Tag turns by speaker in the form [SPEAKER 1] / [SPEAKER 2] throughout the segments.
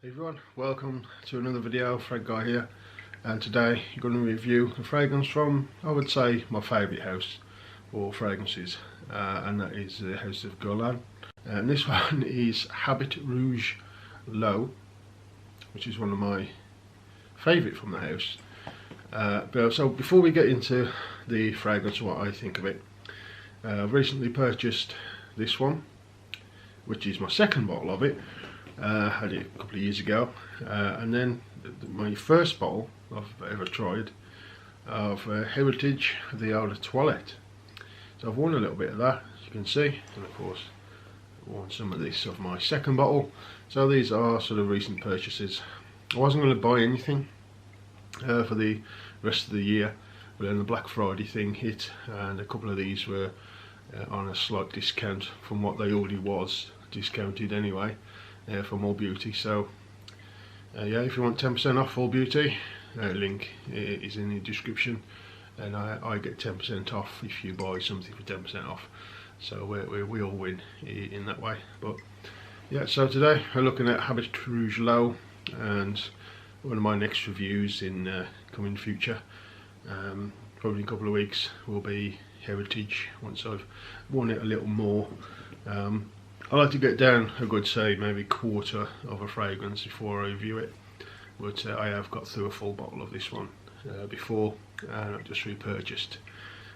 [SPEAKER 1] Hey everyone, welcome to another video. Fred Guy here, and today I'm going to review a fragrance from, I would say, my favourite house for fragrances, and that is the house of Guerlain. And this one is Habit Rouge L'eau, which is one of my favourite from the house. So before we get into the fragrance, what I think of it, I've recently purchased this one, which is my second bottle of it. Had it a couple of years ago, and then my first bottle I've ever tried of Heritage the Eau de Toilette. So I've worn a little bit of that, as you can see, and of course I've worn some of this of my second bottle. So these are sort of recent purchases. I wasn't going to buy anything for the rest of the year, but then the Black Friday thing hit, and a couple of these were on a slight discount from what they already was discounted anyway. For More Beauty. So yeah, if you want 10% off Full Beauty, link is in the description, and I get 10% off if you buy something for 10% off. So we all win in that way. But yeah, so today we're looking at Habit Rouge L'eau, and one of my next reviews in coming future, probably in a couple of weeks, will be Heritage, once I've worn it a little more. I like to get down a good, say, maybe quarter of a fragrance before I review it, but I have got through a full bottle of this one before, and I've just repurchased.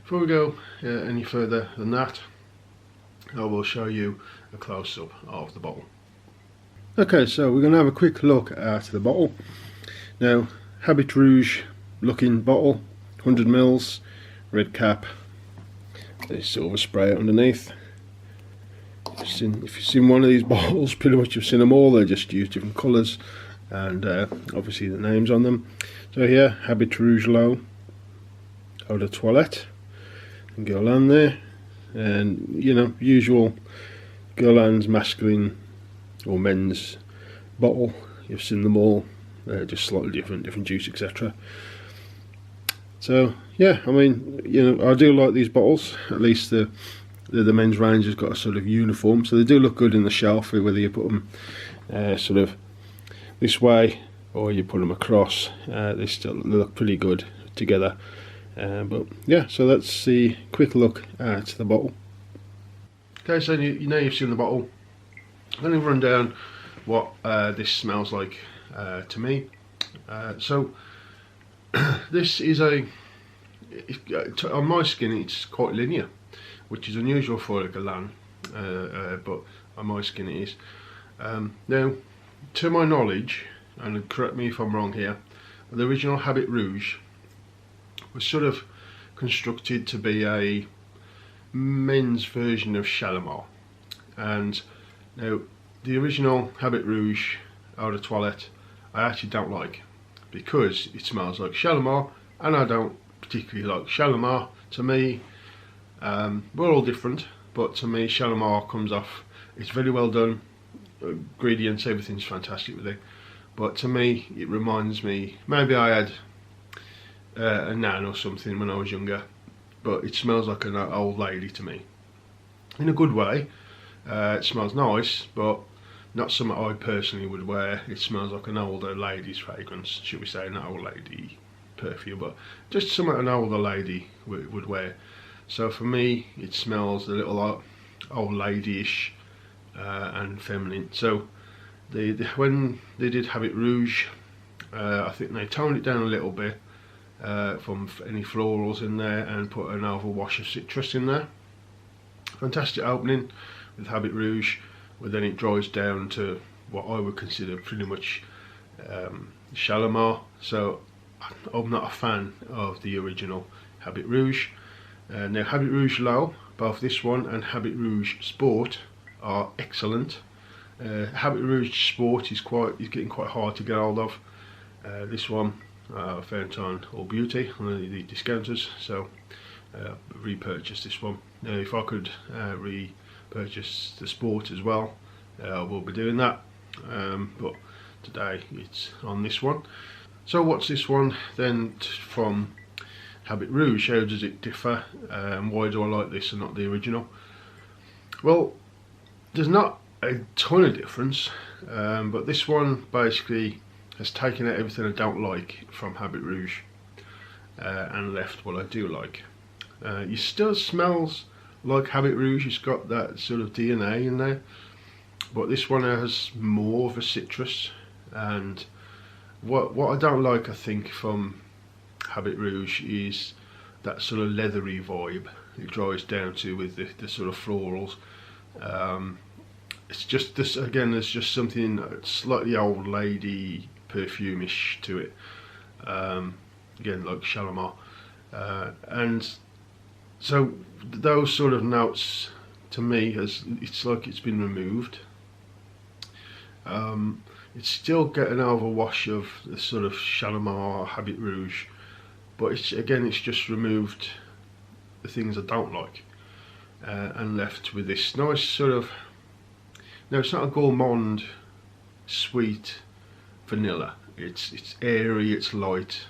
[SPEAKER 1] Before we go any further than that, I will show you a close-up of the bottle. Okay, so we're going to have a quick look at the bottle. Now, Habit Rouge looking bottle, 100 ml, red cap, there's silver spray underneath. If you've seen one of these bottles, pretty much you've seen them all. They just use different colours and obviously the names on them. So here, Habit Rouge L'eau, Eau de Toilette, and Guerlain there, and you know, usual Guerlain's masculine or men's bottle. You've seen them all, just slightly different juice, etc. So yeah, I mean, you know, I do like these bottles. At least the men's range has got a sort of uniform, so they do look good in the shelf, whether you put them sort of this way or you put them across. They still look pretty good together. But yeah, so let's see a quick look at the bottle. Okay, so you know you've seen the bottle. I'm going to run down what this smells like to me. So this is on my skin it's quite linear, which is unusual for a Guerlain, but on my skin it is. Now, to my knowledge, and correct me if I'm wrong here, the original Habit Rouge was sort of constructed to be a men's version of Shalimar. And now, the original Habit Rouge Eau de Toilette I actually don't like, because it smells like Shalimar, and I don't particularly like Shalimar. To me, we're all different, but to me Shalimar comes off, it's very well done, ingredients, everything's fantastic with it, but to me it reminds me, maybe I had a nan or something when I was younger, but it smells like an old lady to me, in a good way. It smells nice, but not something I personally would wear. It smells like an older lady's fragrance, should we say, not old lady perfume, but just something an older lady would wear. So for me, it smells a little old lady-ish and feminine. So when they did Habit Rouge, I think they toned it down a little bit from any florals in there, and put an overwash of citrus in there. Fantastic opening with Habit Rouge, but then it dries down to what I would consider pretty much Shalimar. So I'm not a fan of the original Habit Rouge. Now, Habit Rouge L'eau, both this one and Habit Rouge Sport are excellent. Habit Rouge Sport is getting quite hard to get hold of. This one I found on All Beauty, on the discounters, so repurchased this one. Now, if I could repurchase the Sport as well, I will be doing that, but today it's on this one. So what's this one then from Habit Rouge? How does it differ? Why do I like this and not the original? Well, there's not a ton of difference, but this one basically has taken out everything I don't like from Habit Rouge and left what I do like. It still smells like Habit Rouge, it's got that sort of DNA in there, but this one has more of a citrus. And what I don't like, I think, from Habit Rouge is that sort of leathery vibe it dries down to with the sort of florals. It's just this, again, there's just something slightly old lady perfume-ish to it, again like Shalimar, and so those sort of notes to me, it's like it's been removed. It's still getting over wash of the sort of Shalimar Habit Rouge, but it's just removed the things I don't like, and left with this nice sort of, no, it's not a gourmand sweet vanilla. It's airy, it's light,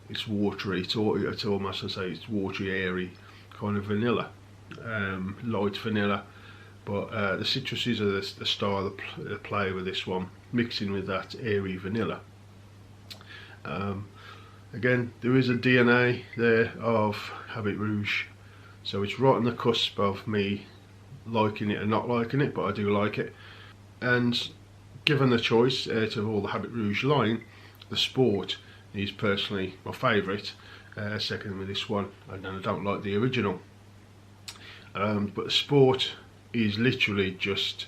[SPEAKER 1] it's watery. It's almost, I say, it's watery, airy kind of vanilla, light vanilla. But the citruses are the star of the play with this one, mixing with that airy vanilla. Again, there is a DNA there of Habit Rouge, so it's right on the cusp of me liking it and not liking it, but I do like it. And given the choice out of all the Habit Rouge line, the Sport is personally my favourite, second with this one, and then I don't like the original. But the Sport is literally just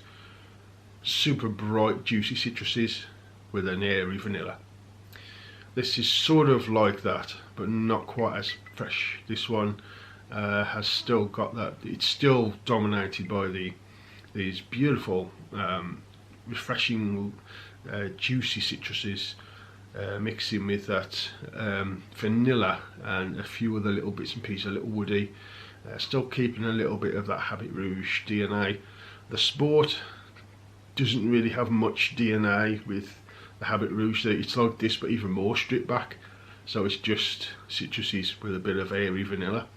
[SPEAKER 1] super bright, juicy citruses with an airy vanilla. This is sort of like that, but not quite as fresh. This one has still got that, it's still dominated by these beautiful, refreshing, juicy citruses, mixing with that vanilla and a few other little bits and pieces, a little woody, still keeping a little bit of that Habit Rouge DNA. The Sport doesn't really have much DNA with the Habit Rouge. It's like this, but even more stripped back, so it's just citruses with a bit of airy vanilla.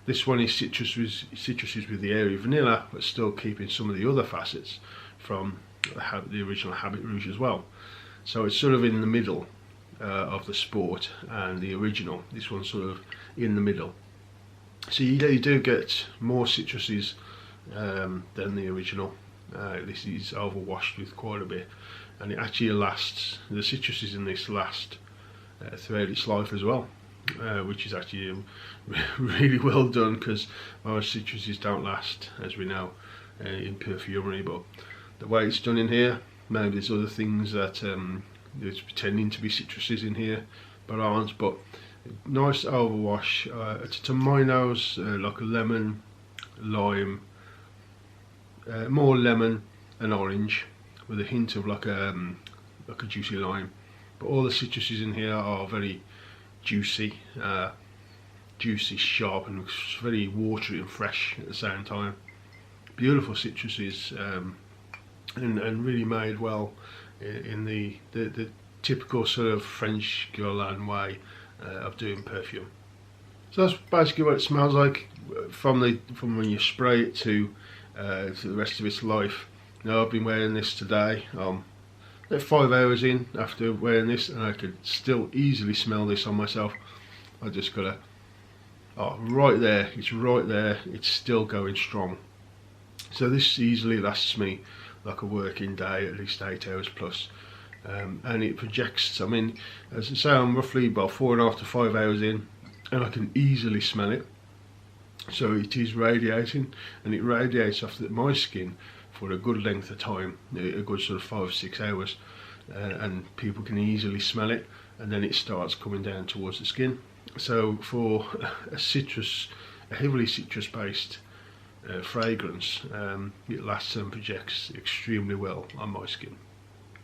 [SPEAKER 1] This one is citruses with the airy vanilla, but still keeping some of the other facets from the original Habit Rouge as well. So it's sort of in the middle of the Sport and the original. This one's sort of in the middle. So you do get more citruses than the original. This is overwashed with quite a bit, and it actually lasts. The citruses in this last throughout its life as well, which is actually really well done, because most citruses don't last, as we know, in perfumery. But the way it's done in here, maybe there's other things that there's pretending to be citruses in here but aren't. But nice overwash, to my nose, like a lemon, lime, more lemon and orange, with a hint of like a juicy lime. But all the citruses in here are very juicy, sharp, and very watery and fresh at the same time. Beautiful citruses, and really made well in the typical sort of French Guerlain way of doing perfume. So that's basically what it smells like from when you spray it to the rest of its life. Now, I've been wearing this today. About 5 hours in after wearing this, and I could still easily smell this on myself. I just gotta, right there, it's right there, it's still going strong. So this easily lasts me like a working day, at least 8 hours plus. And it projects, I mean, as I say, I'm roughly about 4.5 to 5 hours in, and I can easily smell it. So it is radiating, and it radiates off my skin for a good length of time, a good sort of 5 or 6 hours, and people can easily smell it, and then it starts coming down towards the skin. So for a heavily citrus based fragrance, it lasts and projects extremely well on my skin.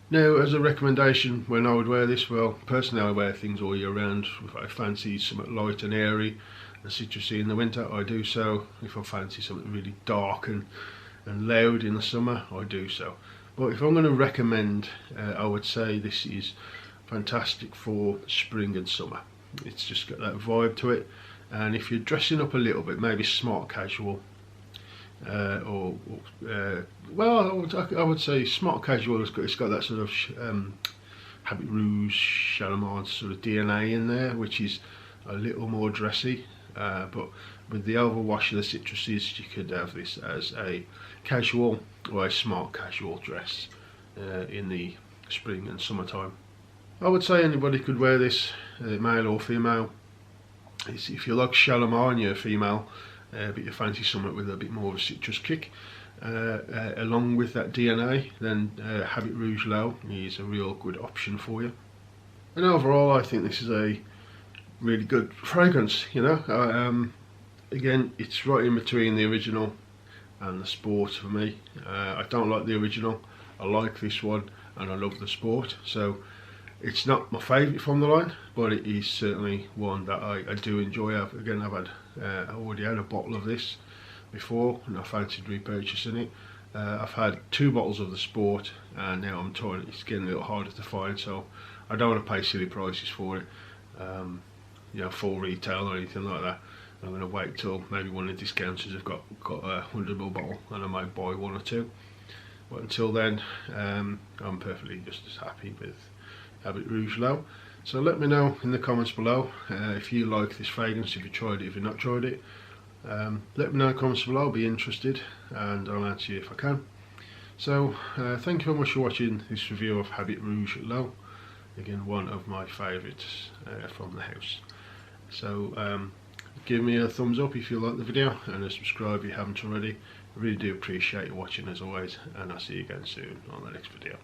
[SPEAKER 1] Now, as a recommendation, when I would wear this, well, personally I wear things all year round. If I fancy something light and airy and citrusy in the winter, I do so. If I fancy something really dark and loud in the summer, I do so. But if I'm going to recommend, I would say this is fantastic for spring and summer. It's just got that vibe to it, and if you're dressing up a little bit, maybe smart casual, Well, I would say smart casual. It's got that sort of Habit Rouge Shalimar sort of DNA in there, which is a little more dressy. But with the overwash of the citruses, you could have this as a casual or a smart casual dress in the spring and summertime. I would say anybody could wear this, male or female. If you like Shalimar and you're a female, but you fancy something with a bit more of a citrus kick, along with that DNA, then Habit Rouge L'eau is a real good option for you. And overall, I think this is a really good fragrance. You know, again, it's right in between the original and the sport for me. I don't like the original. I like this one, and I love the sport. So it's not my favourite from the line, but it is certainly one that I do enjoy. I've already had a bottle of this before, and I fancied repurchasing it. I've had 2 bottles of the sport, and now I'm trying. It's getting a little harder to find, so I don't want to pay silly prices for it. You know, full retail or anything like that. I'm going to wait till maybe one of the discounters have got a 100ml bottle, and I might buy 1 or 2. But until then, I'm perfectly just as happy with Habit Rouge L'eau. So let me know in the comments below if you like this fragrance, if you tried it, if you've not tried it. Let me know in the comments below. I'll be interested, and I'll answer you if I can. So thank you very much for watching this review of Habit Rouge L'eau. Again, one of my favourites from the house. So give me a thumbs up if you like the video, and a subscribe if you haven't already. I really do appreciate you watching as always, and I'll see you again soon on the next video.